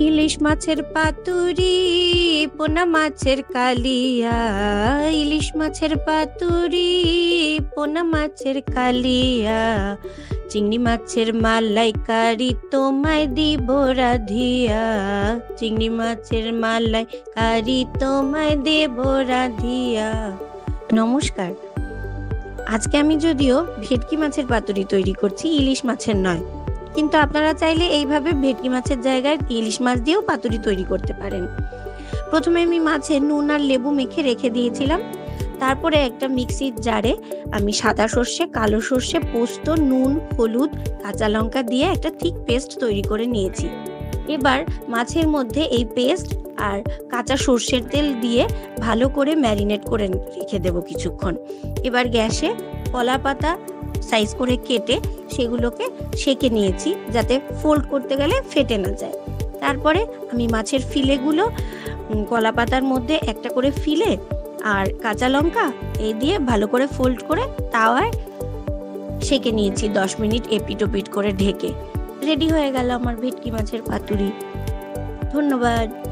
ইলিশ মাছের পাতুরি, পোনা মাছের কালিয়া। ইলিশ মাছের পাতুরি, পোনা মাছের কালিয়া। চিংড়ি মাছের মালাইকারি তোমায় দিব রাধিয়া। চিংড়ি মাছের মালাইকারি তোমায় দেব রাধিয়া। নমস্কার। আজকে আমি যদিও ভেটকি মাছের পাতুরি তৈরি করছি, ইলিশ মাছের নয়, কিন্তু আপনারা চাইলে এইভাবে ভেটকি মাছের জায়গায় ইলিশ মাছ দিয়েও পাতুরি তৈরি করতে পারেন। প্রথমে আমি মাছে নুন আর লেবু মেখে রেখে দিয়েছিলাম। তারপরে একটা মিক্সির জারে আমি সাদা সর্ষে, কালো সর্ষে, পোস্ত, নুন, হলুদ, কাঁচা লঙ্কা দিয়ে একটা থিক পেস্ট তৈরি করে নিয়েছি। এবার মাছের মধ্যে এই পেস্ট আর কাঁচা সর্ষের তেল দিয়ে ভালো করে ম্যারিনেট করে রেখে দেবো কিছুক্ষণ। এবার গ্যাসে কলা পাতা সাইজ করে কেটে সেগুলোকে সেঁকে নিয়েছি, যাতে ফোল্ড করতে গেলে ফেটে না যায়। তারপরে আমি মাছের ফিলেগুলো কলা পাতার মধ্যে একটা করে ফিলে আর কাঁচা লঙ্কা এই দিয়ে ভালো করে ফোল্ড করে তাওয়ায় সেঁকে নিয়েছি 10 মিনিট এপিট ওপিট করে ঢেকে। রেডি হয়ে গেল আমার ভেটকি মাছের পাতুরি। ধন্যবাদ।